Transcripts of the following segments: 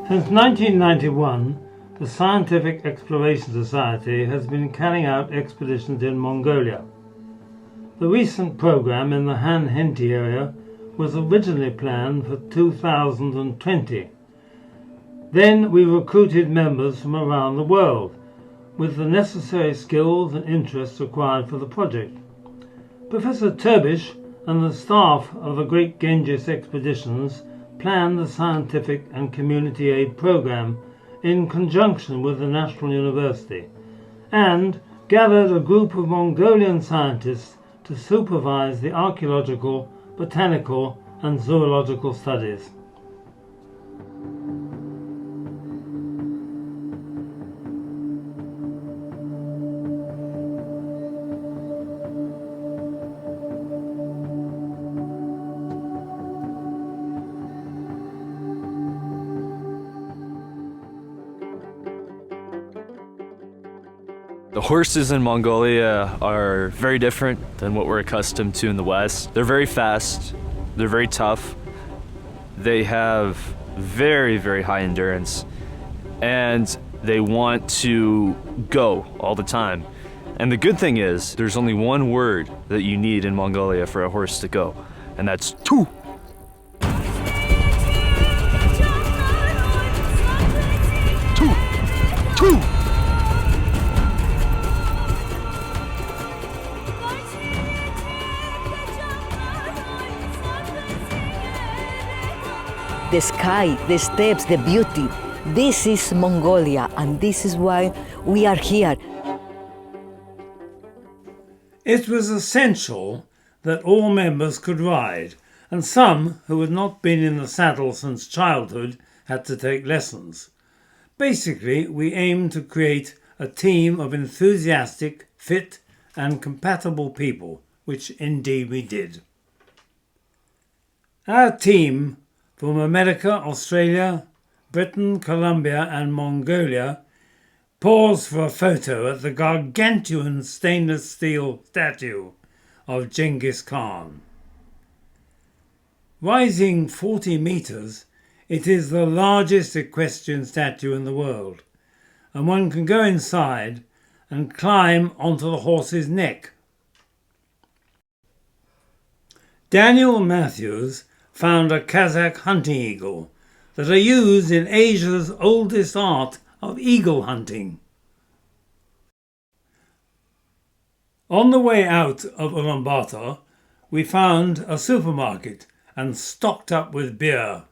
Since 1991, the Scientific Exploration Society has been carrying out expeditions in Mongolia. The recent program in the Khan Khentii area was originally planned for 2020. Then we recruited members from around the world with the necessary skills and interests required for the project. Professor Turbish and the staff of the Great Genghis expeditions planned the scientific and community aid program in conjunction with the National University and gathered a group of Mongolian scientists to supervise the archaeological, botanical and zoological studies. The horses in Mongolia are very different than what we're accustomed to in the West. They're very fast, they're very tough, they have very, very high endurance, and they want to go all the time. And the good thing is, there's only one word that you need in Mongolia for a horse to go, and that's tu. Tu! Tu! The sky, the steppes, the beauty. This is Mongolia, and this is why we are here. It was essential that all members could ride, and some who had not been in the saddle since childhood had to take lessons. Basically, we aimed to create a team of enthusiastic, fit and compatible people, which indeed we did. Our team from America, Australia, Britain, Colombia and Mongolia paused for a photo at the gargantuan stainless steel statue of Genghis Khan. Rising 40 meters, it is the largest equestrian statue in the world, and one can go inside and climb onto the horse's neck. Daniel Matthews found a Kazakh hunting eagle that are used in Asia's oldest art of eagle hunting. On the way out of Ulaanbaatar, we found a supermarket and stocked up with beer.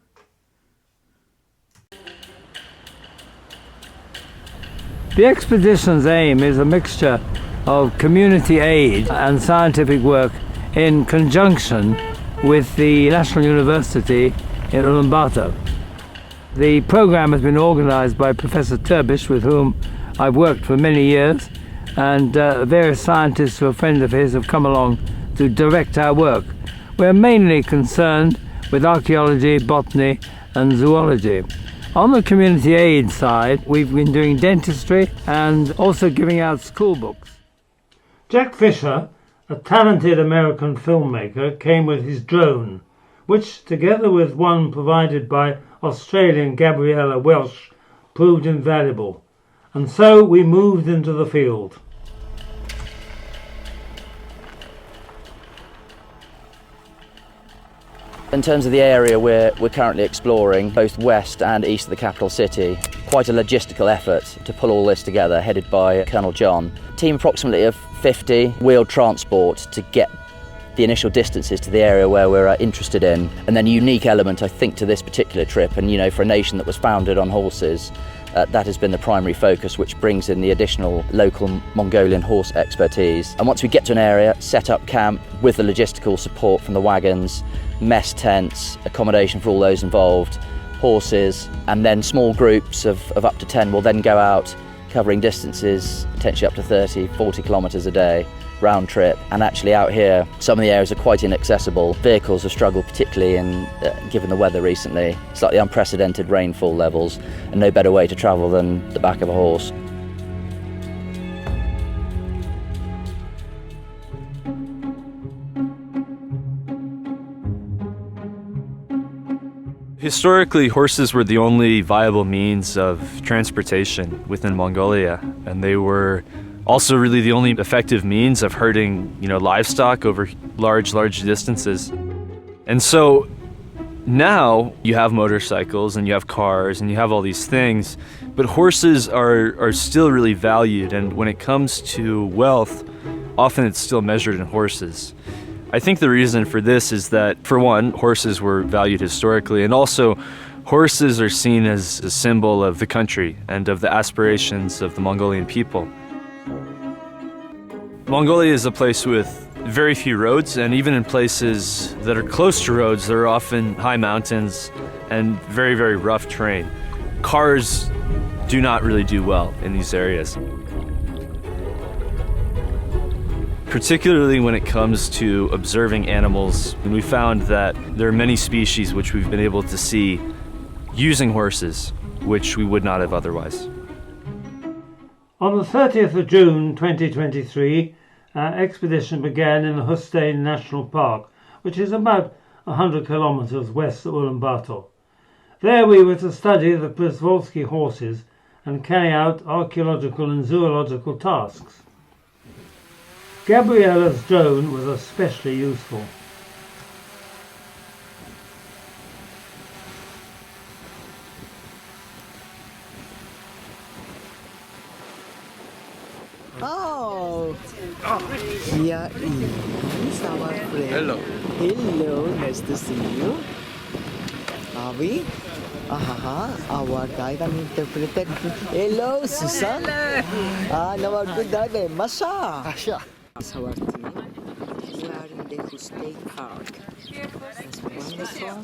The expedition's aim is a mixture of community aid and scientific work in conjunction with the National University in Ulaanbaatar. The program has been organised by Professor Turbish, with whom I've worked for many years, and various scientists who are friends of his have come along to direct our work. We're mainly concerned with archaeology, botany and zoology. On the community aid side, we've been doing dentistry and also giving out school books. Jack Fisher, a talented American filmmaker, came with his drone, which, together with one provided by Australian Gabriella Welsh, proved invaluable, and so we moved into the field. In terms of the area we're currently exploring, both west and east of the capital city, quite a logistical effort to pull all this together, headed by Colonel John. Team approximately of 50, wheeled transport to get the initial distances to the area where we're interested in. And then a unique element, I think, to this particular trip, and for a nation that was founded on horses, that has been the primary focus, which brings in the additional local Mongolian horse expertise. And once we get to an area, set up camp with the logistical support from the wagons, mess tents, accommodation for all those involved, horses, and then small groups of up to 10 will then go out covering distances potentially up to 30, 40 kilometres a day, round trip. And actually out here, some of the areas are quite inaccessible. Vehicles have struggled, particularly given the weather recently, slightly unprecedented rainfall levels, and no better way to travel than the back of a horse. Historically, horses were the only viable means of transportation within Mongolia, and they were also really the only effective means of herding, livestock over large distances. And so now you have motorcycles and you have cars and you have all these things, but horses are still really valued, and when it comes to wealth, often it's still measured in horses. I think the reason for this is that, for one, horses were valued historically, and also horses are seen as a symbol of the country and of the aspirations of the Mongolian people. Mongolia is a place with very few roads, and even in places that are close to roads, there are often high mountains and very, very rough terrain. Cars do not really do well in these areas. Particularly when it comes to observing animals, and we found that there are many species which we've been able to see using horses, which we would not have otherwise. On the 30th of June 2023, our expedition began in the Hustein National Park, which is about 100 kilometers west of Ulaanbaatar. There we were to study the Przewalski horses and carry out archaeological and zoological tasks. Gabriella's drone was especially useful. Oh, here is our friend. Hello. Hello, nice to see you. Are we? Our guide and interpreter. Hello, Susan. Hello. Our good guide, Masha. Masha. It's our team. We are in the Hustein Park. It's wonderful.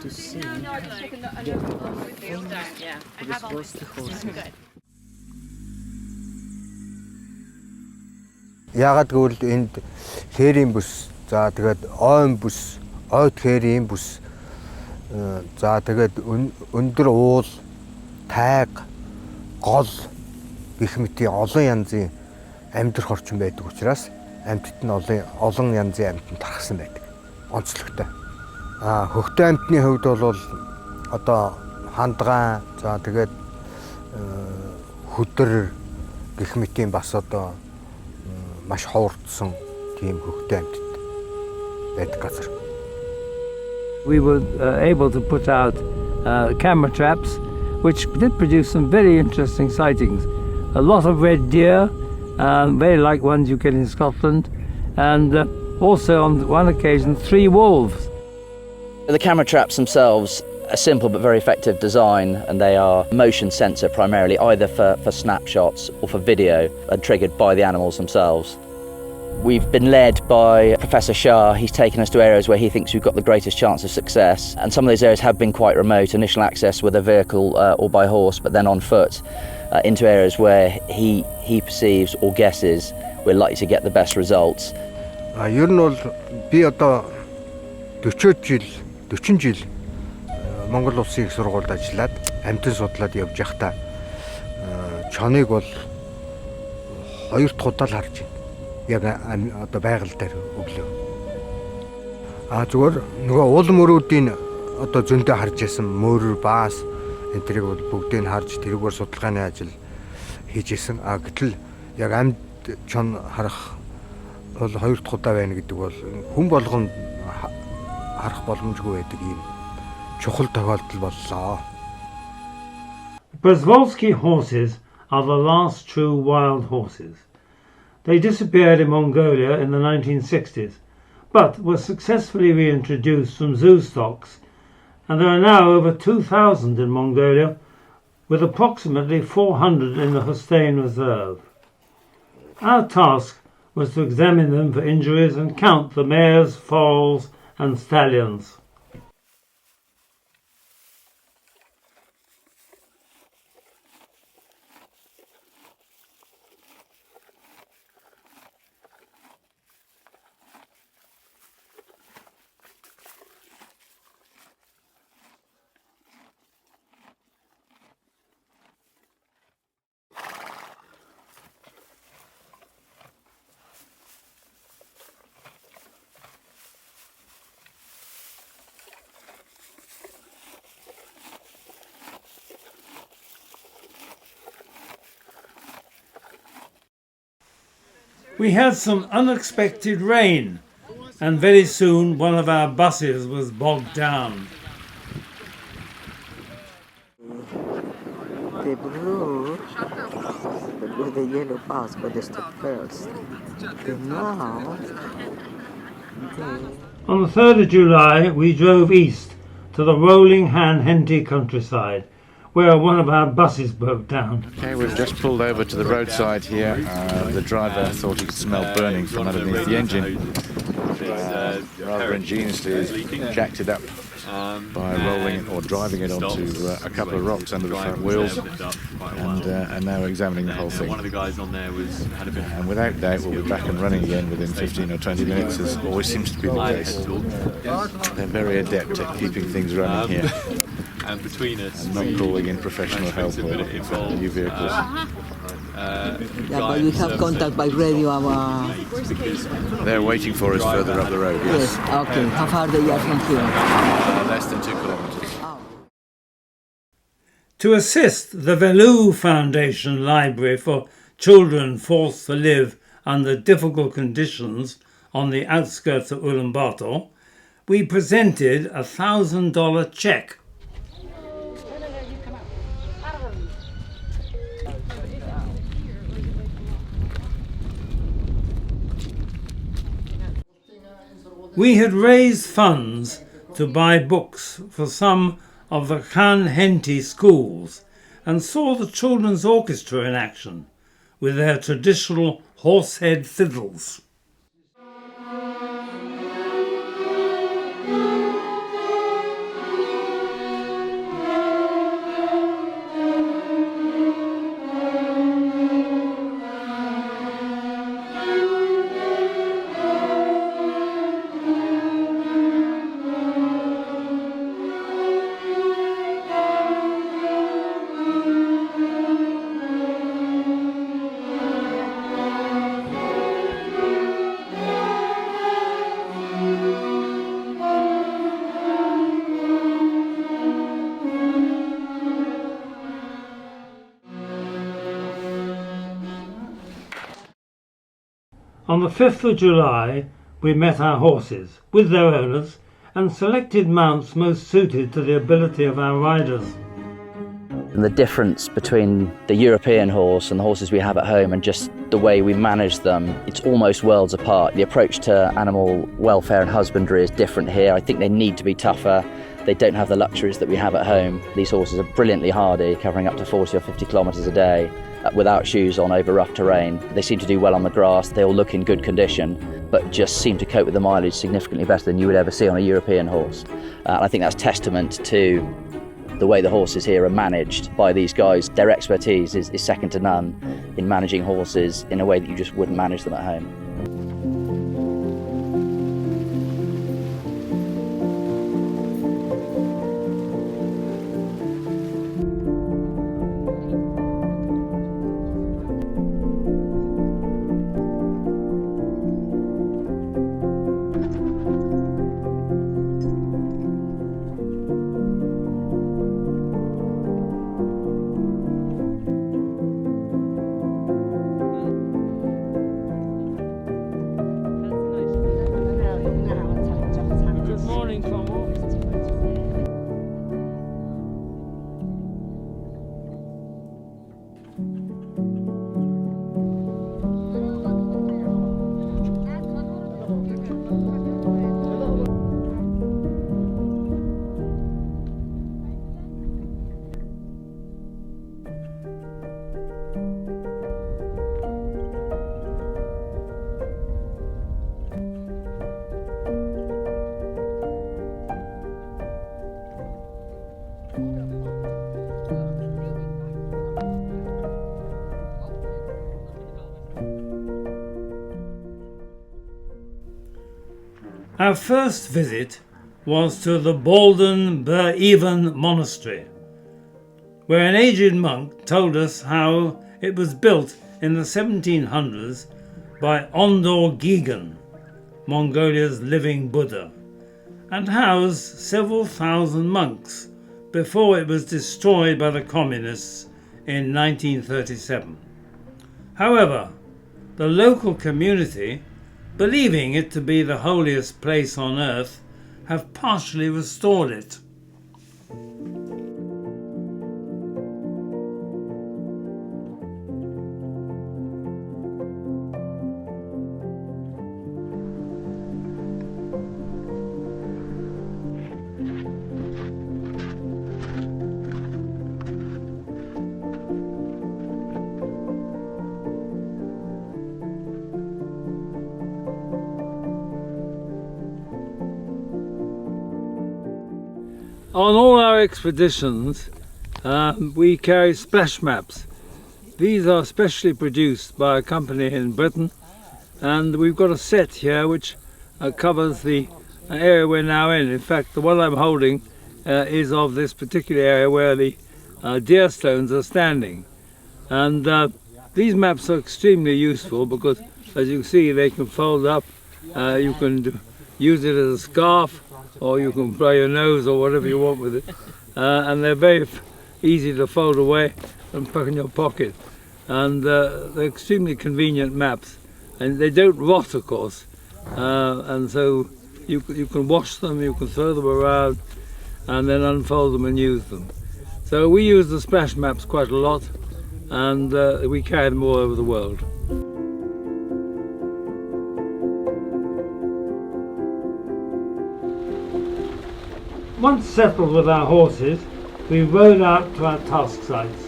To see the famous Przewalski horses. Яагаад гэвэл энд хээрийн бүс, за тэгээд ойн бүс, ойд хээрийн бүс, за тэгээд өндөр уул, тайг, гол гэх мэт олон янзын амьдрах орчин байдаг учраас амьтад нь олон янзын амьтанд тархсан байдаг. Онцлогтой. Хөхтөн амьтны хувьд бол одоо хандгаан, за тэгээд хөдөр гэх мэтийн бас одоо маш ховордсон тийм хөхтөн амьтад байдаг газар. We were able to put out camera traps, which did produce some very interesting sightings. A lot of red deer, very like ones you get in Scotland, and also on one occasion 3 wolves. The camera traps themselves, a simple but very effective design, and they are motion sensor primarily, either for snapshots or for video, and triggered by the animals themselves. We've been led by Professor Shah. He's taken us to areas where he thinks we've got the greatest chance of success, and some of those areas have been quite remote, initial access with a vehicle or by horse, but then on foot into areas where he perceives or guesses we're likely to get the best results. Ер нь бол би одоо 40 жил Монгол улсын их сургуульд ажиллаад амьтан судлаад явж байхдаа чоныг бол 2 дахь удаа л харж байна. Яг одоо байгаль дээр өглөө. Зүгээр нөгөө уул мөрүүдийн одоо зөндөө харж байсан мөр, баас энэ тэрийг бол бүгдийг нь харж тэрүүгээр судалгааны ажил хийж исэн. Гэтэл яг амьд чон харах бол 2 дахь удаа байна гэдэг бол хүн болгонд харах боломжгүй байдаг юм чухал тохиолдол боллоо. Przewalski horses are the last true wild horses. They disappeared in Mongolia in the 1960s, but were successfully reintroduced from zoo stocks, and there are now over 2,000 in Mongolia, with approximately 400 in the Hustein Reserve. Our task was to examine them for injuries and count the mares, foals and stallions. We had some unexpected rain, and very soon one of our buses was bogged down. The blue, the yellow bus, but they stopped first. Now, On the 3rd of July, we drove east to the rolling Khan Khentii countryside, where one of our buses broke down. Okay, we've just pulled over to the roadside here. The driver thought he could smell burning from underneath the engine. Rather ingeniously, he's jacked it up by rolling it or driving it onto a couple of rocks under the front wheels, and now examining the whole thing. And without doubt, we'll be back and running again within 15 or 20 minutes, as always seems to be the case. They're very adept at keeping things running here. And between us, and not calling in professional help or looking for new vehicles. but we have contact by radio. They're waiting for us further up the road, yes. Yes, okay. How far they are from here? Less than 2 kilometres. To assist the Velu Foundation Library for children forced to live under difficult conditions on the outskirts of Ulaanbaatar, we presented a $1,000 cheque. We had raised funds to buy books for some of the Khan Khentii schools and saw the children's orchestra in action with their traditional horsehead fiddles. On the 5th of July, we met our horses with their owners and selected mounts most suited to the ability of our riders. And the difference between the European horse and the horses we have at home and just the way we manage them, it's almost worlds apart. The approach to animal welfare and husbandry is different here. I think they need to be tougher. They don't have the luxuries that we have at home. These horses are brilliantly hardy, covering up to 40 or 50 kilometres a day without shoes on over rough terrain. They seem to do well on the grass. They all look in good condition, but just seem to cope with the mileage significantly better than you would ever see on a European horse. And I think that's testament to the way the horses here are managed by these guys. Their expertise is second to none in managing horses in a way that you just wouldn't manage them at home. Our first visit was to the Balden monastery, where an aged monk told us how it was built in the 1700s by Ondor Gigan, Mongolia's living Buddha, and housed several thousand monks before it was destroyed by the communists in 1937. However, The local community, believing it to be the holiest place on earth, have partially restored it. On all our expeditions, we carry splash maps. These are specially produced by a company in Britain, and we've got a set here which covers the area we're now in. In fact, the one I'm holding is of this particular area where the deer stones are standing. And these maps are extremely useful because, as you see, they can fold up. You can use it as a scarf, or you can blow your nose or whatever you want with it. And they're very easy to fold away and put in your pocket. And they're extremely convenient maps. And they don't rot, of course. And so you can wash them, you can throw them around, and then unfold them and use them. So we use the splash maps quite a lot, and we carry them all over the world. Once settled with our horses, we rode out to our task sites.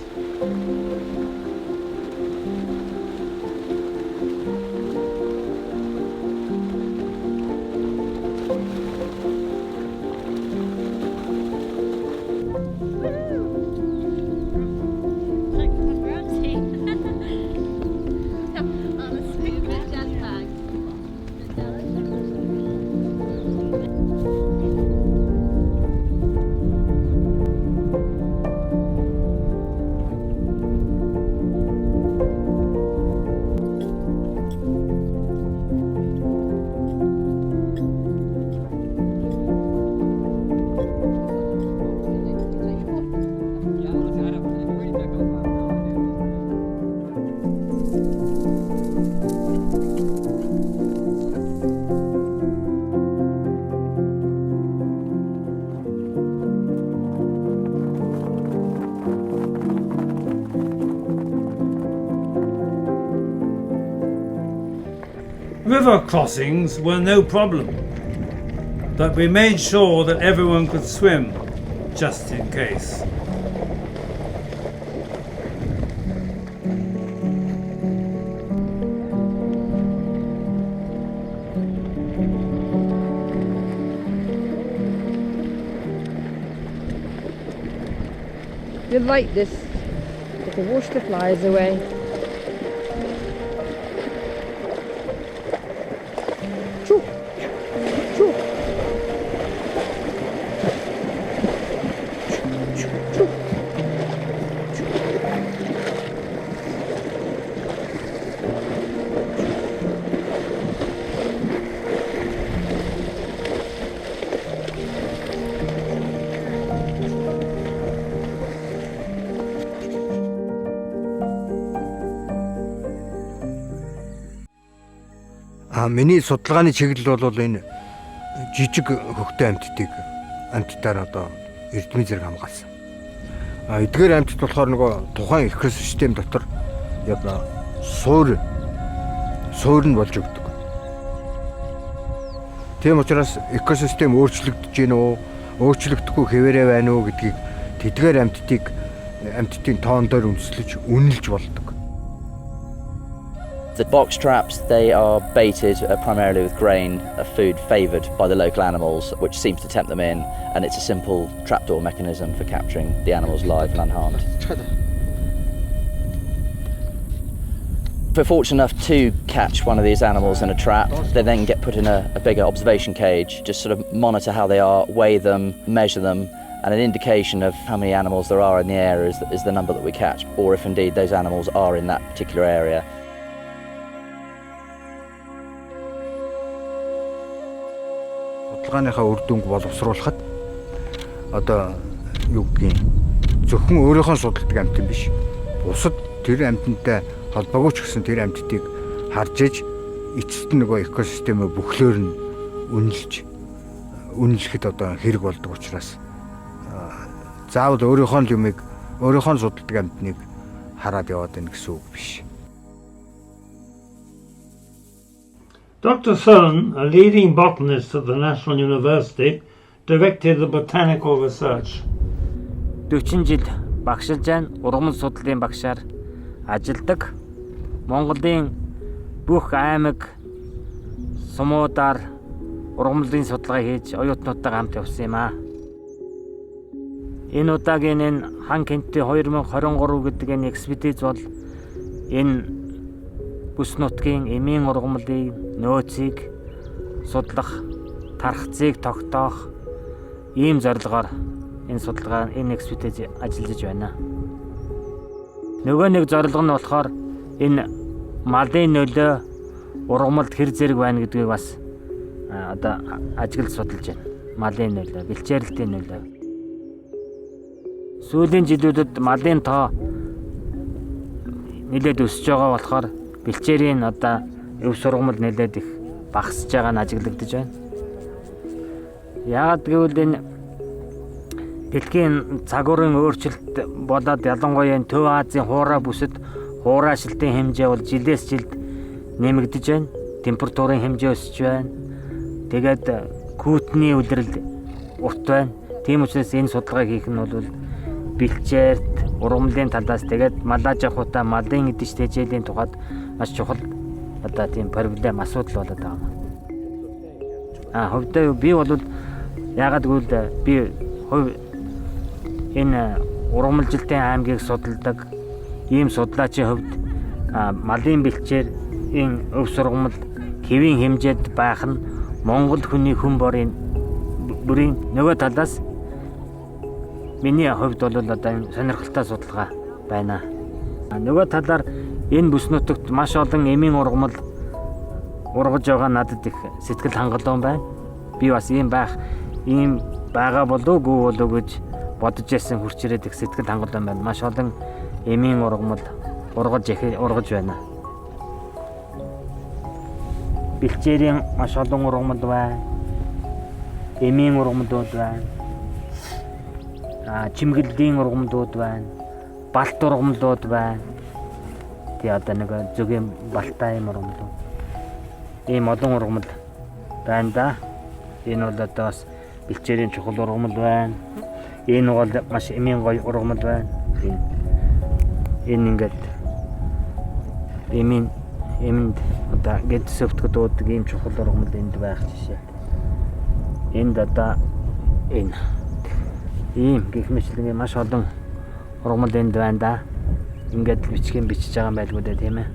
River crossings were no problem, but we made sure that everyone could swim, just in case. You like this, it will wash the flies away. Миний судалгааны чиглэл бол энэ жижиг хөхтэй амьтдаар одоо эрдмийн зэрэг хамгаалсан. Эдгээр амьтд болохоор нөгөө тухайн экосистем дотор яг суур нь болж өгдөг. Тийм учраас экосистем өөрчлөгдөж гин үү, өөрчлөгдөхгүй хэвээрээ байна уу гэдгийг тэдгээр амьтдын тоон дээр үндэслэж үнэлж болдог. The box traps, they are baited primarily with grain, a food favoured by the local animals, which seems to tempt them in, and it's a simple trapdoor mechanism for capturing the animals live and unharmed. If we're fortunate enough to catch one of these animals in a trap, they then get put in a bigger observation cage, just sort of monitor how they are, weigh them, measure them, and an indication of how many animals there are in the area is the number that we catch, or if indeed those animals are in that particular area. Судалгааныхаа үр дүнг боловсруулахад одоо юу гэдгийг зөвхөн өөрийнхөө судалдаг амьтан биш. Бусад тэр амьтантай холбоогүй ч гэсэн тэр амьтдыг харж иж эцэст нөгөө экосистемээ бүхлөөр нь үнэлэхэд одоо хэрэг болдог учраас заавал өөрийнхөө юмыг өөрийнхөө судалдаг амьтныг хараад яваад байна гэсэн үг биш. Dr. Thurn, a leading botanist at the National University, directed the Botanical Research. 40 жил багшилж байна. Ургамал судлалын багшаар ажилладаг. Монголын бүх аймаг сумуудаар ургамлын судалгаа хийж оюутнуудтай хамт явсан юм аа. Энэ удаагийн Khan Khentii 2023 гэдэг энэ экспедиц бол энэ бүс нутгийн эмийн ургамлын нөөцийг судлах, тархацыг тогтоох ийм зорилгоор энэ судалгаа энэ экспедиц ажиллаж байна. Нөгөө нэг зорилго нь болохоор энэ малын нөлөө ургамалд хэр зэрэг байна гэдгийг бас одоо ажиглаж судалж байна. Малын нөлөө, бэлчээрэлтийн нөлөө. Сүүлийн жилүүдэд малын тоо нэлээд өсөж байгаа болохоор бэлчээрийн одоо өв сургамал нэлээд их багасж байгаа нь ажиглагдаж байна. Яагаад гэвэл энэ дэлхийн цагуурын өөрчлөлт болоод ялангуяа Төв Азийн хуурай бүсэд хуурай шилтийн хэмжээ бол жилээс жилд нэмэгдэж байна. Температурын хэмжээ өсөж байна. Тэгээд күүтний үлрэл урт байна. Тийм учраас энэ судалгааг хийх нь бол бэлчээрт, ургамлын талаас тэгээд малаж авахтаа малын идэж тэжээлийн тухайд маш чухал одоо тийм проблем асуудал болоод байгаа юм. Хөвдөө би бол яагаад гэвэл би энэ ургамалжилтын аймгийг судалдаг ийм судлаачийн хувьд малын бэлчээрийн өв сургамал хэвийн хэмжээд байх нь Монгол хүний хүн бүрийн нөгөө талаас миний хувьд бол одоо сонирхолтой судалгаа байна. Нөгөө талаар энэ бүс нутагт маш олон эмийн ургамал ургаж байгаа надад их сэтгэл хангалуун байна. Би бас ийм байгаа болов уу гэж бодож байсан хүрч ирээд их сэтгэл хангалуун байна. Маш олон эмийн ургамал ургаж байна. Бэлчээрийн маш олон ургамал байна. Эмийн ургамалууд байна. Чимгэлдийн ургамлууд байна. Балт ургамлууд байна. Тэгээ одоо нэг зөвгийн балтай юм ургамлууд. Ийм олон ургамал байна да. Энэ бол одоо бас бэлчээрийн чухал ургамал байна. Энэ бол маш эмийн гоё ургамал байна. Энэ ингээд эмэнд одоо гэд сөвтгөд уудаг ийм чухал ургамал энд байх жишээ. Энд одоо энэ ийм гэх мэтлэн маш олон ургамал энд байна да. Ингээд бичиж байгаа юм байлгүй дээ тийм ээ.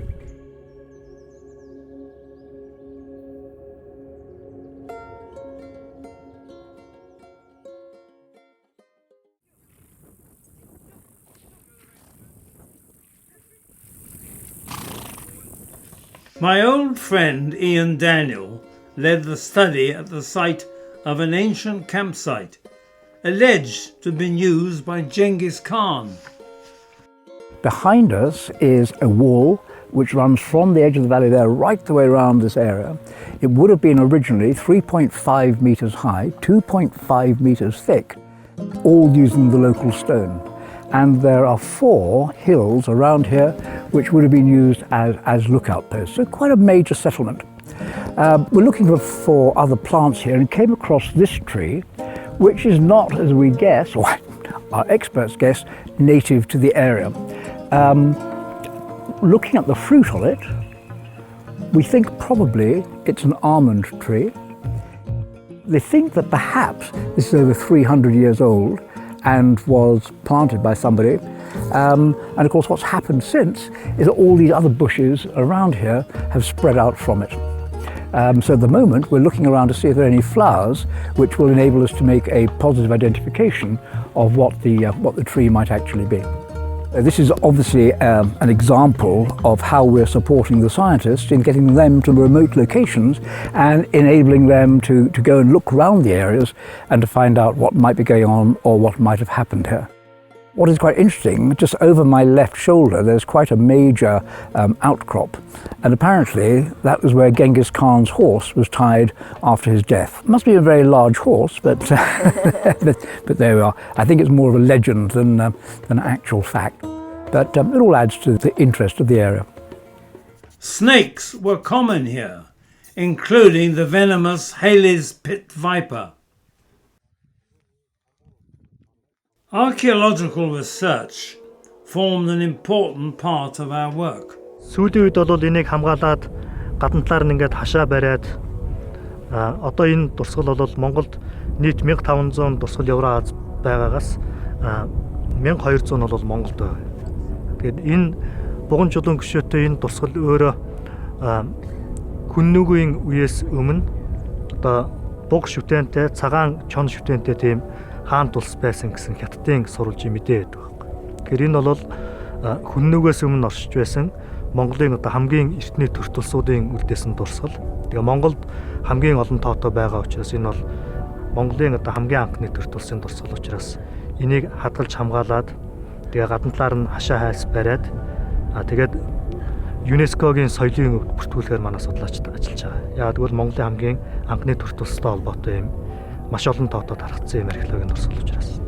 My old friend Ian Daniel led the study at the site of an ancient campsite alleged to have been used by Genghis Khan. Behind us is a wall which runs from the edge of the valley there right the way around this area. It would have been originally 3.5 metres high, 2.5 metres thick, all using the local stone. And there are 4 hills around here which would have been used as lookout posts, so quite a major settlement. We're looking for other plants here and came across this tree, which is not, as we guess, or our experts guess, native to the area. Looking at the fruit on it, we think probably it's an almond tree. They think that perhaps this is over 300 years old and was planted by somebody. And of course what's happened since is that all these other bushes around here have spread out from it. So at the moment we're looking around to see if there are any flowers which will enable us to make a positive identification of what the tree might actually be. This is obviously an example of how we're supporting the scientists in getting them to remote locations and enabling them to go and look around the areas and to find out what might be going on or what might have happened here. What is quite interesting, just over my left shoulder, there's quite a major outcrop. And apparently that was where Genghis Khan's horse was tied after his death. Must be a very large horse, but, but there we are. I think it's more of a legend than an actual fact. But it all adds to the interest of the area. Snakes were common here, including the venomous Halley's pit viper. Archaeological research formed an important part of our work. Сүүлийн үед бол энийг хамгаалаад гадна талаар нь ингээд хашаа бариад одоо энэ дурсгал бол Монголд нийт 1500 дурсгал Евразиас байгаагаас 1200 нь бол Монголд байна. Тэгээд энэ буган чулуун гүшөөтэй энэ дурсгал өөрөө хүннүгийн үеэс өмнө одоо буг шүтэнтэй цагаан чон шүтэнтэй тийм хаан тулс байсан гэсэн хятадын сурвалжийн мэдээ байдаг байхгүй. Тэгэхээр энэ бол хүннүгээс өмнө оршиж байсан Монголын одоо хамгийн эртний төрт улсуудын үлдээсэн дурсгал. Тэгээ Монголд хамгийн олон тоотой байгаа учраас энэ бол Монголын одоо хамгийн анхны төрт улсын дурсгал учраас энийг хадгалж хамгаалаад тэгээ гадна талаар нь хашаа хайс бариад тэгээд ЮНЕСКОгийн соёлын өвд бүртгүүлэхээр манай судлаачид ажиллаж байгаа. Яг тэгвэл Монголын хамгийн анхны төрт улстай холбоотой юм маш олон тоотод харагдсан юм археологийн дурсгал учраас.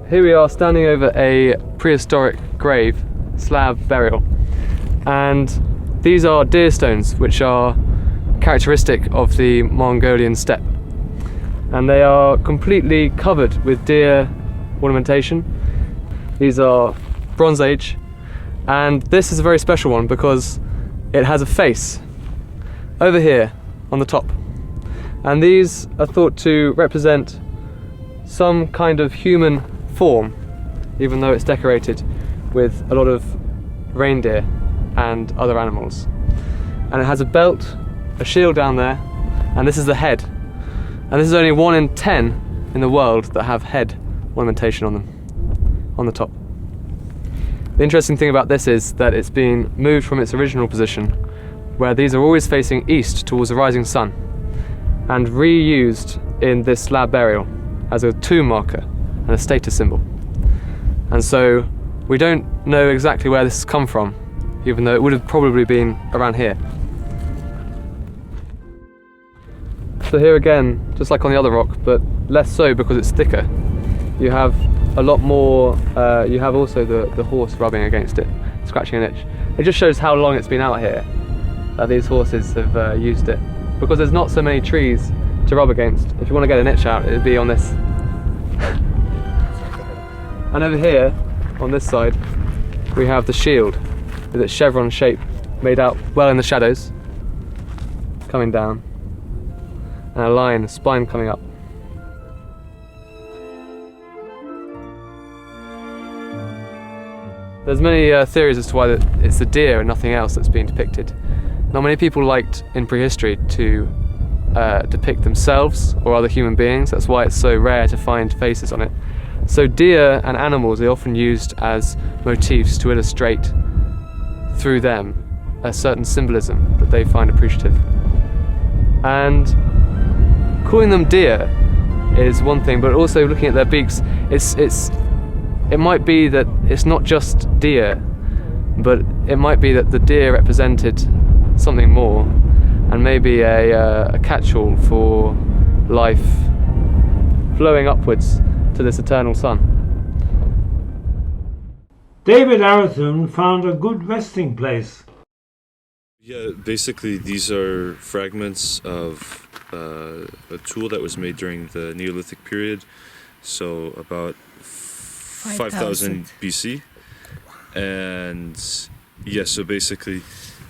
Here we are standing over a prehistoric grave, slab burial, and these are deer stones which are characteristic of the Mongolian steppe, and they are completely covered with deer ornamentation. These are Bronze Age, and this is a very special one because it has a face over here on the top, and these are thought to represent some kind of human form, even though it's decorated with a lot of reindeer and other animals. And it has a belt, a shield down there, and this is the head. And this is only 1 in 10 in the world that have head ornamentation on them, on the top. The interesting thing about this is that it's been moved from its original position, where these are always facing east towards the rising sun, and reused in this slab burial as a tomb marker and a status symbol. And so we don't know exactly where this has come from, even though it would have probably been around here. So here again, just like on the other rock, but less so because it's thicker, you have a lot more, you have also the horse rubbing against it, scratching an itch. It just shows how long it's been out here, that these horses have used it. Because there's not so many trees to rub against. If you want to get an itch out, it'd be on this. And over here, on this side, we have the shield with its chevron shape made out well in the shadows, coming down, and a line, a spine coming up. There's many theories as to why it's the deer and nothing else that's being depicted. Not many people liked in prehistory to depict themselves or other human beings. That's why it's so rare to find faces on it. So deer and animals are often used as motifs to illustrate through them a certain symbolism that they find appreciative. And calling them deer is one thing, but also looking at their beaks, it might be that it's not just deer, but it might be that the deer represented something more, and maybe a catch-all for life flowing upwards to this eternal sun. David Arathun found a good resting place. Yeah, basically these are fragments of a tool that was made during the Neolithic period, so about 5000 BC. And yeah, so basically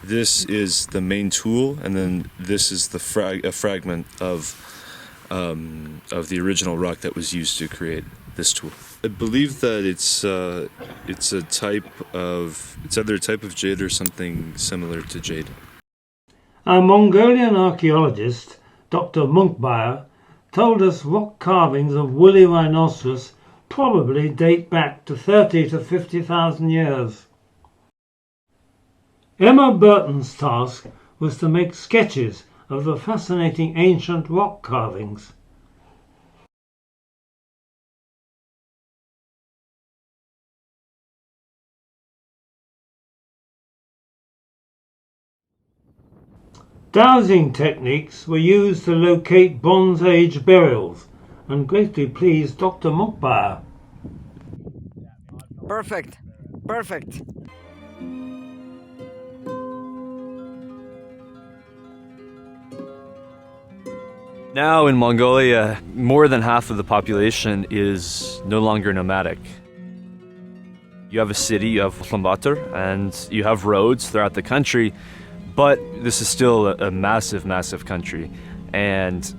this is the main tool, and then this is the a fragment of the original rock that was used to create this tool. I believe that it's either a type of jade or something similar to jade. A Mongolian archaeologist, Dr. Munkbayer, told us rock carvings of woolly rhinoceros probably date back to 30 to 50,000 years. Emma Burton's task was to make sketches of the fascinating ancient rock carvings. Dowsing techniques were used to locate Bronze Age burials and greatly pleased Dr. Mukbar. Perfect. Perfect. Now in Mongolia, more than half of the population is no longer nomadic. You have a city, you have Ulaanbaatar, and you have roads throughout the country, but this is still a massive, massive country. And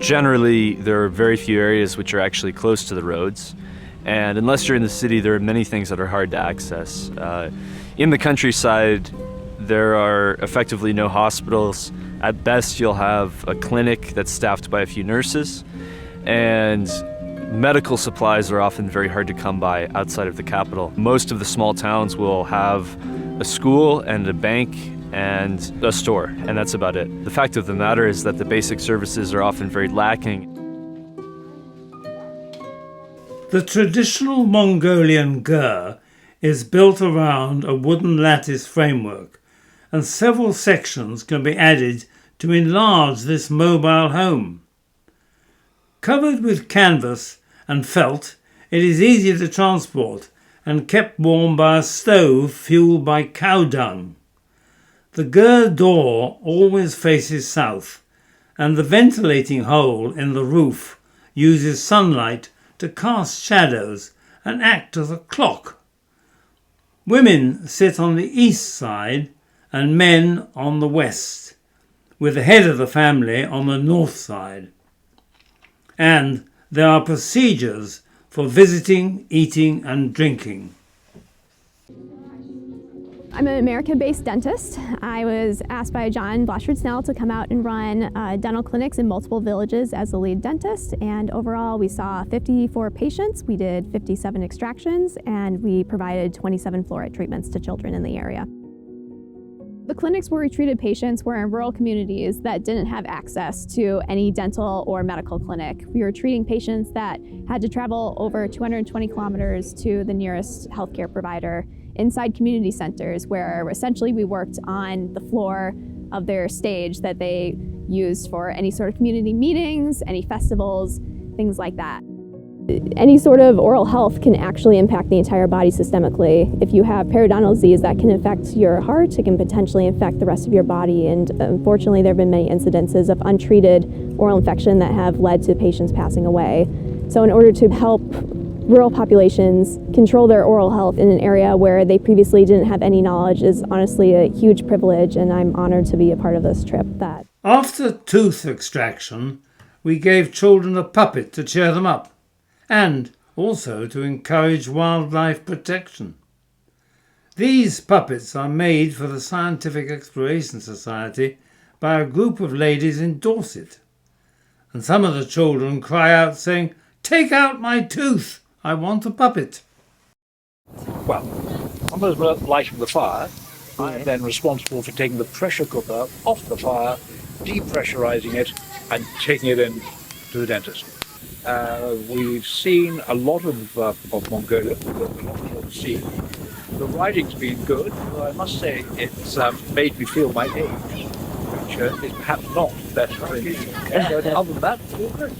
generally, there are very few areas which are actually close to the roads. And unless you're in the city, there are many things that are hard to access. In the countryside, there are effectively no hospitals. At best, you'll have a clinic that's staffed by a few nurses, and medical supplies are often very hard to come by outside of the capital. Most of the small towns will have a school and a bank and a store, and that's about it. The fact of the matter is that the basic services are often very lacking. The traditional Mongolian ger is built around a wooden lattice framework, and several sections can be added to enlarge this mobile home. Covered with canvas and felt, it is easy to transport and kept warm by a stove fueled by cow dung. The ger door always faces south, and the ventilating hole in the roof uses sunlight to cast shadows and act as a clock. Women sit on the east side and men on the west, with the head of the family on the north side. And there are procedures for visiting, eating and drinking. I'm an American-based dentist. I was asked by John Blashford-Snell to come out and run dental clinics in multiple villages as the lead dentist, and overall we saw 54 patients, we did 57 extractions, and we provided 27 fluoride treatments to children in the area. The clinics where we treated patients were in rural communities that didn't have access to any dental or medical clinic. We were treating patients that had to travel over 220 kilometers to the nearest healthcare provider inside community centers, where essentially we worked on the floor of their stage that they used for any sort of community meetings, any festivals, things like that. Any sort of oral health can actually impact the entire body systemically. If you have periodontal disease, that can affect your heart, it can potentially infect the rest of your body, and unfortunately there have been many incidences of untreated oral infection that have led to patients passing away. So in order to help rural populations control their oral health in an area where they previously didn't have any knowledge is honestly a huge privilege, and I'm honored to be a part of this trip. After tooth extraction, we gave children a puppet to cheer them up, and also to encourage wildlife protection. These puppets are made for the Scientific Exploration Society by a group of ladies in Dorset, and some of the children cry out saying, "Take out my tooth, I want a puppet." Well, on those lighting the fire, I am then responsible for taking the pressure cooker off the fire, depressurizing it and taking it in to the dentist. We've seen a lot of Mongolia, a lot more to see. The writing's been good, but I must say it's made me feel my age, which is perhaps not better. But other than that, it's all good.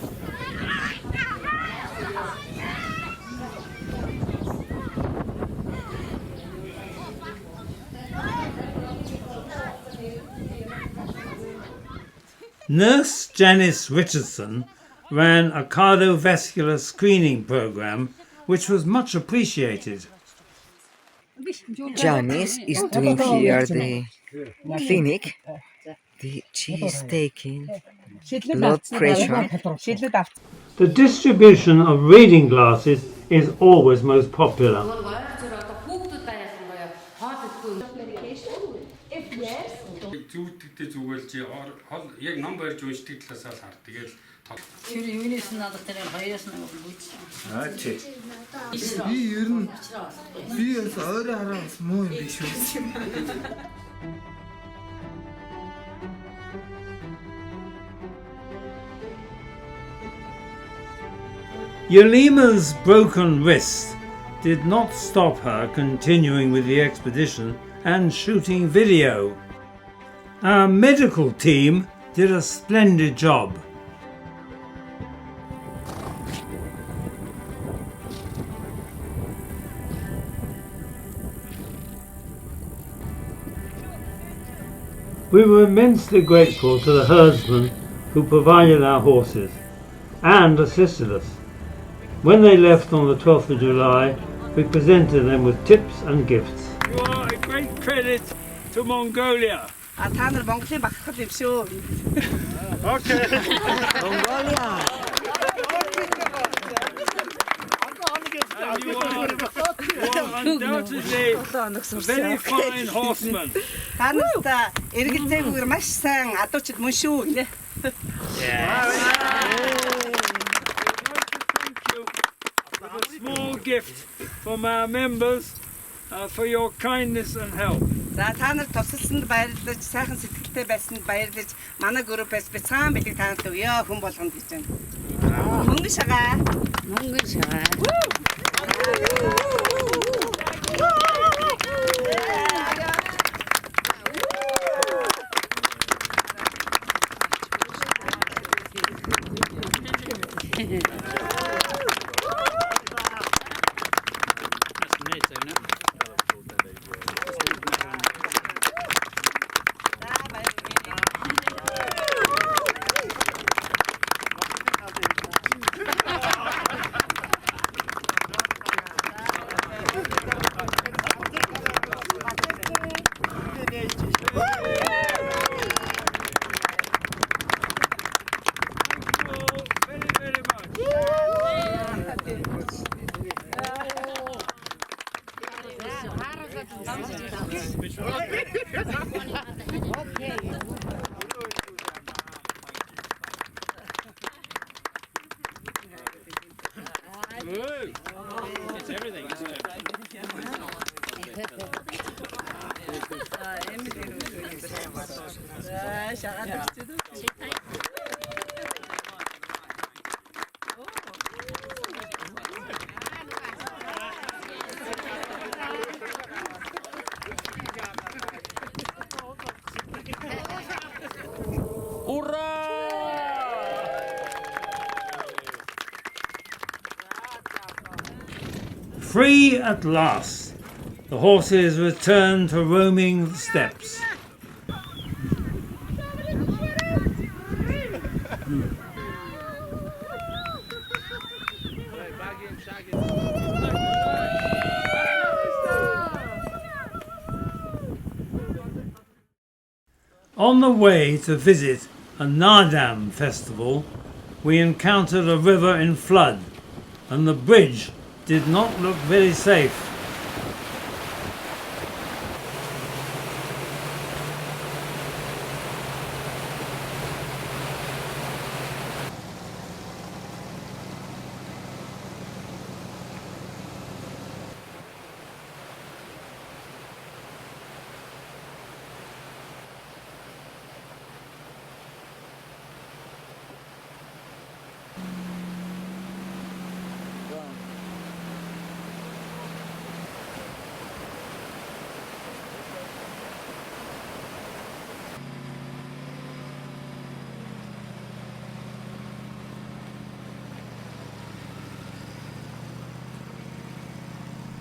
Nurse Janice Richardson ran a cardiovascular screening program which was much appreciated. Janice is doing here the clinic. She's taking blood pressure. The distribution of reading glasses is always most popular. Yulima's broken wrist did not stop her continuing with the expedition and shooting video. Our medical team did a splendid job. We were immensely grateful to the herdsmen who provided our horses and assisted us. When they left on the 12th of July, we presented them with tips and gifts. You are a great credit to Mongolia. Okay. Mongolia. And you are undoubtedly a very fine horseman. A small gift from our members for your kindness and help. За та нар тусалсанд баярлаж, сайхан сэтгэлтэй байсанд баярлаж, манай группээс би цаан бэлэг таанд өгөө хүн болгонд гэж байна. Мөнгө шагаа. Мөнгө шагаа. It's everything, isn't it? Free at last, the horses returned to roaming the steppes. On the way to visit a Nardam festival, we encountered a river in flood, and the bridge did not look very safe.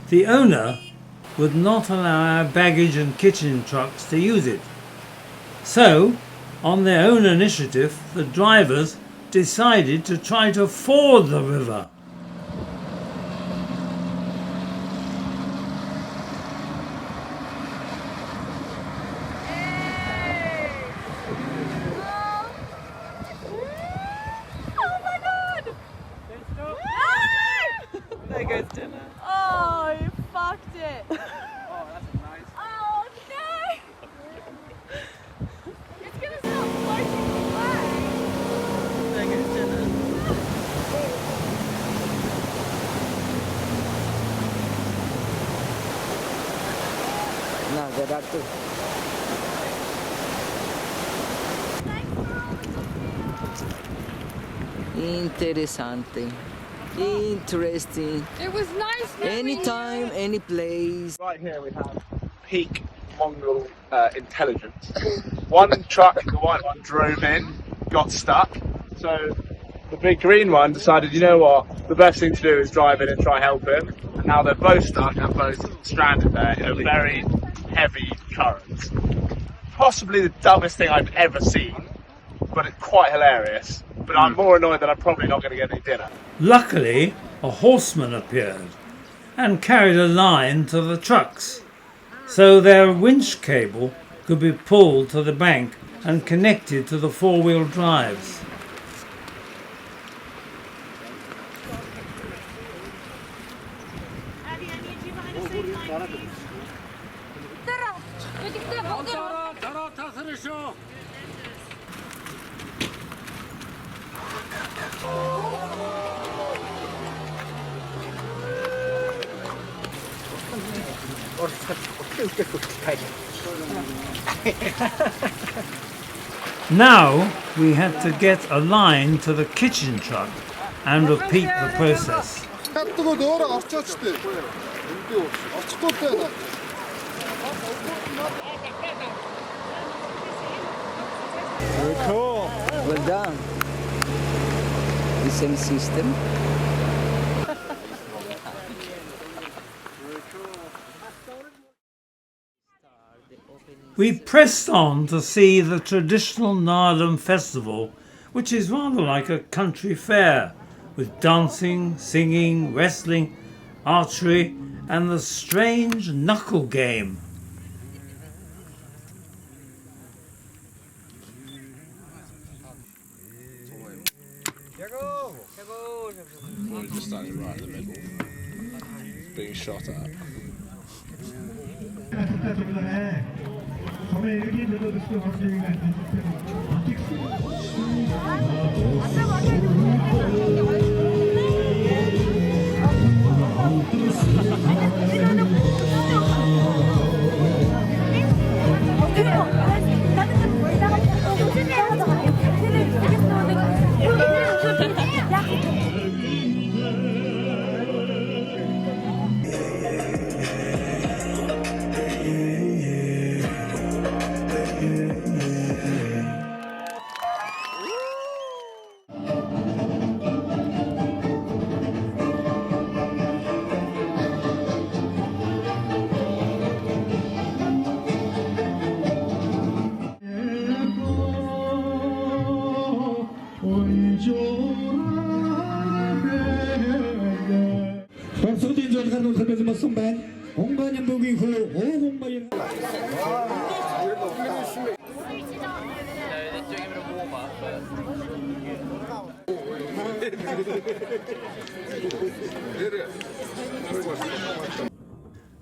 The owner would not allow our baggage and kitchen trucks to use it. So, on their own initiative, the drivers decided to try to ford the river. There goes dinner. Oh, you fucked it. Oh, that's nice. Oh, no. It's going to start floating away. There goes dinner. No, go back to... Interessante. Interesting. It was nice. Anytime, any place. Right here we have peak Mongol intelligence. One truck, the white one, drove in, got stuck. So the big green one decided, you know what, the best thing to do is drive in and try help him. And now they're both stuck and both stranded there in a very heavy current. Possibly the dumbest thing I've ever seen, but it's quite hilarious. But I'm more annoyed that I'm probably not going to get any dinner. Luckily, a horseman appeared and carried a line to the trucks, so their winch cable could be pulled to the bank and connected to the four-wheel drives. Now we had to get a line to the kitchen truck and repeat the process. Very cool. Well done. The same system. We pressed on to see the traditional Nardam festival, which is rather like a country fair, with dancing, singing, wrestling, archery, and the strange knuckle game. We're just standing right in the middle, being shot at.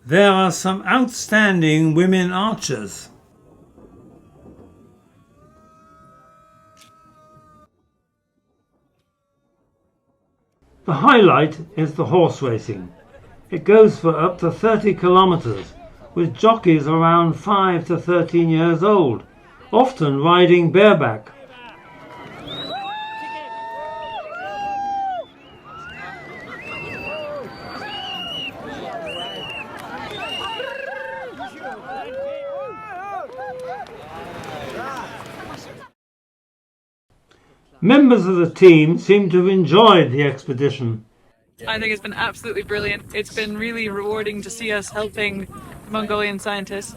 There are some outstanding women archers. The highlight is the horse racing. It goes for up to 30 kilometers, with jockeys around 5 to 13 years old, often riding bareback. Members of the team seem to have enjoyed the expedition. I think it's been absolutely brilliant. It's been really rewarding to see us helping Mongolian scientists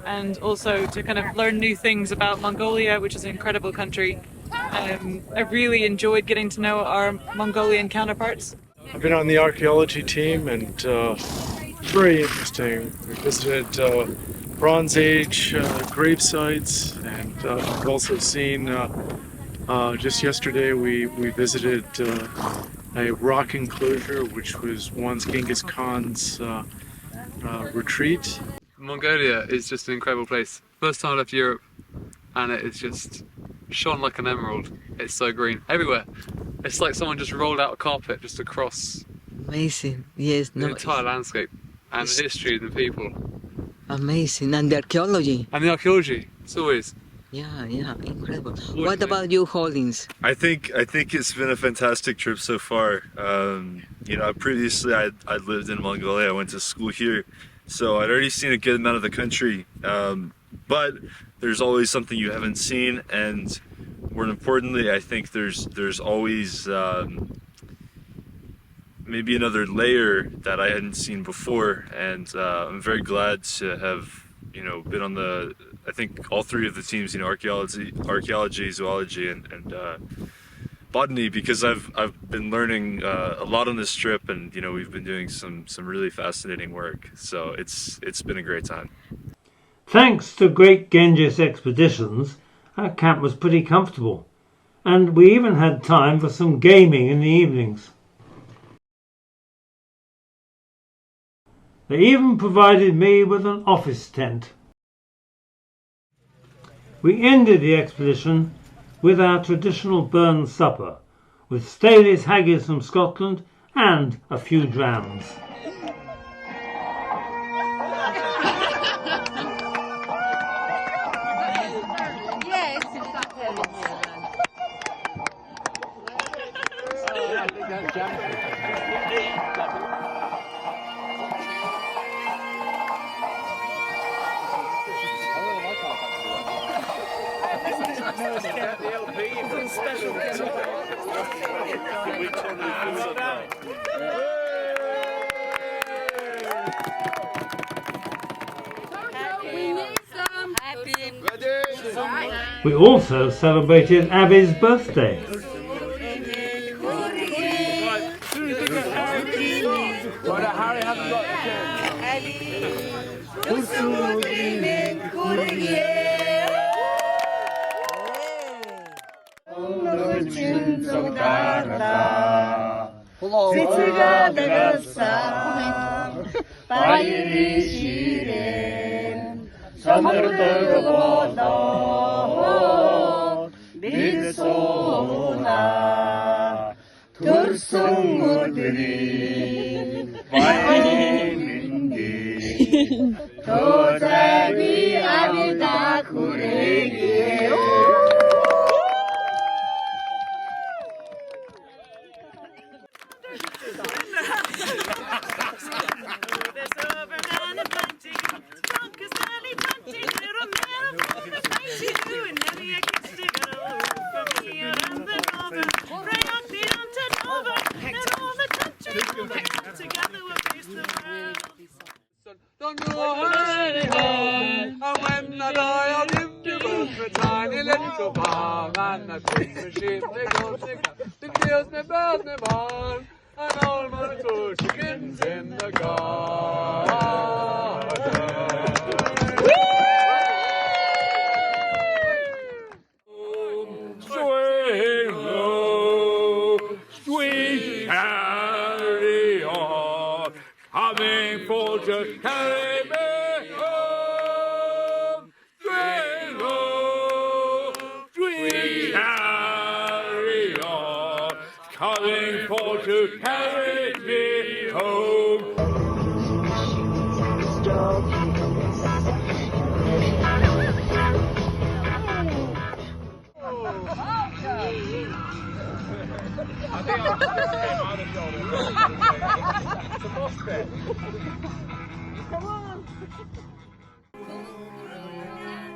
and also to kind of learn new things about Mongolia, which is an incredible country. I really enjoyed getting to know our Mongolian counterparts. I've been on the archaeology team and very interesting. We visited Bronze Age grave sites, and I've also seen just yesterday we visited a rock enclosure which was once Genghis Khan's retreat. Mongolia is just an incredible place. First time I left Europe and it is just shone like an emerald. It's so green everywhere. It's like someone just rolled out a carpet just across Amazing. Yes. the entire landscape and the history and the people. Amazing. And the archaeology. And the archaeology, it's always. Yeah, incredible. What about you, Holdings? I think it's been a fantastic trip so far. You know, previously I'd lived in Mongolia. I went to school here, so I'd already seen a good amount of the country. but there's always something you haven't seen, and more importantly, I think there's always maybe another layer that I hadn't seen before, and I'm very glad to have, you know, been on the, I think all three of the teams, you know, archaeology, zoology, and botany, because I've been learning a lot on this trip, and you know, we've been doing some really fascinating work. So it's been a great time. Thanks to Great Ganges expeditions, our camp was pretty comfortable, and we even had time for some gaming in the evenings. They even provided me with an office tent. We ended the expedition with our traditional burn supper, with Staley's haggis from Scotland and a few drams. We also celebrated Abby's birthday.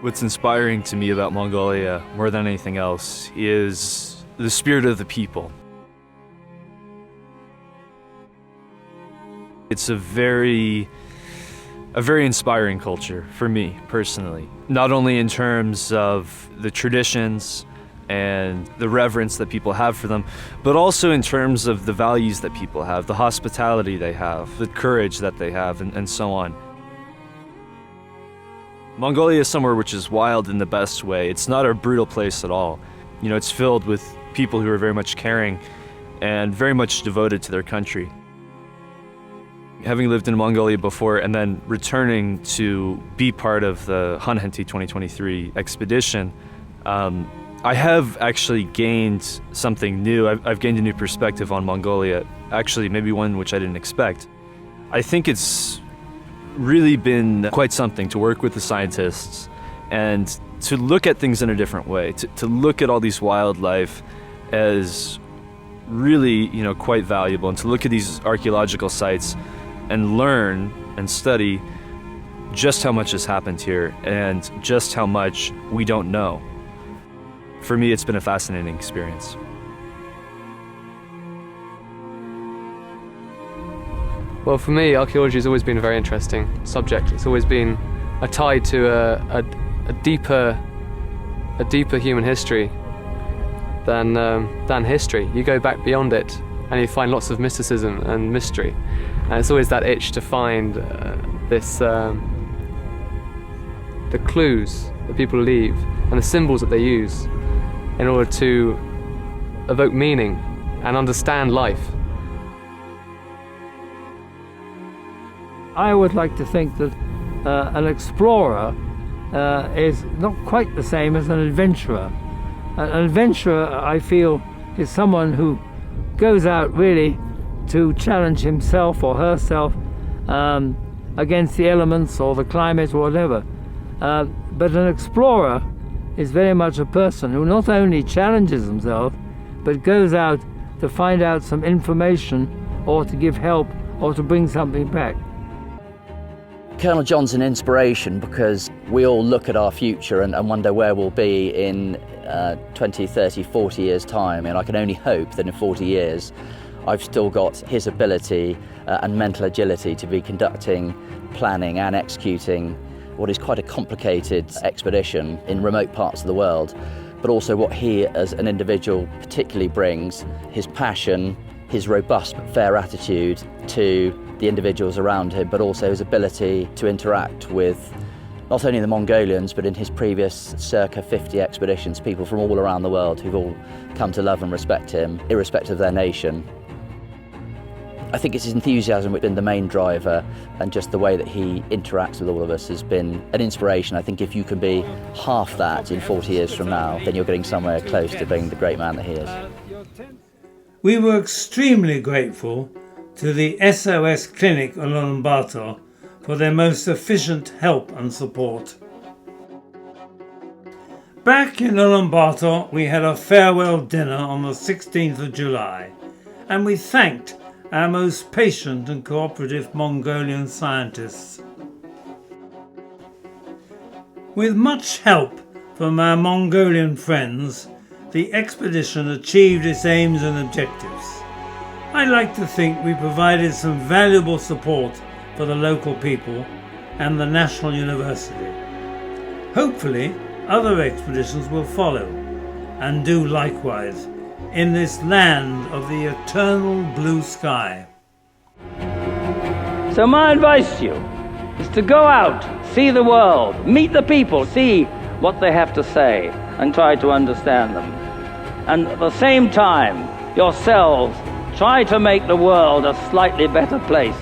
What's inspiring to me about Mongolia, more than anything else, is the spirit of the people. It's a very inspiring culture for me personally, not only in terms of the traditions and the reverence that people have for them, but also in terms of the values that people have, the hospitality they have, the courage that they have, and so on. Mongolia is somewhere which is wild in the best way. It's not a brutal place at all. You know, it's filled with people who are very much caring and very much devoted to their country. Having lived in Mongolia before and then returning to be part of the Khan Khentii 2023 expedition, I have actually gained something new. I've gained a new perspective on Mongolia, actually maybe one which I didn't expect. I think it's really been quite something to work with the scientists and to look at things in a different way, to look at all these wildlife as really, you know, quite valuable, and to look at these archaeological sites and learn and study just how much has happened here and just how much we don't know. For me, it's been a fascinating experience. Well, for me, archaeology has always been a very interesting subject. It's always been a tie to a deeper human history than history. You go back beyond it, and you find lots of mysticism and mystery. And it's always that itch to find the clues that people leave and the symbols that they use in order to evoke meaning and understand life. I would like to think that an explorer is not quite the same as an adventurer. An adventurer, I feel, is someone who goes out really to challenge himself or herself against the elements or the climate or whatever. But an explorer is very much a person who not only challenges himself, but goes out to find out some information or to give help or to bring something back. Colonel John's an inspiration because we all look at our future and wonder where we'll be in 20, 30, 40 years' time, and I can only hope that in 40 years I've still got his ability and mental agility to be conducting, planning and executing what is quite a complicated expedition in remote parts of the world, but also what he as an individual particularly brings, his passion, his robust but fair attitude to the individuals around him, but also his ability to interact with not only the Mongolians, but in his previous circa 50 expeditions, people from all around the world who've all come to love and respect him, irrespective of their nation. I think it's his enthusiasm which has been the main driver, and just the way that he interacts with all of us has been an inspiration. I think if you can be half that in 40 years from now, then you're getting somewhere close to being the great man that he is. We were extremely grateful to the SOS Clinic Ulaanbaatar for their most efficient help and support. Back in Ulaanbaatar, we had a farewell dinner on the 16th of July, and we thanked our most patient and cooperative Mongolian scientists. With much help from our Mongolian friends, the expedition achieved its aims and objectives. I like to think we provided some valuable support for the local people and the National University. Hopefully, other expeditions will follow and do likewise in this land of the eternal blue sky. So my advice to you is to go out, see the world, meet the people, see what they have to say and try to understand them. And at the same time, yourselves, try to make the world a slightly better place.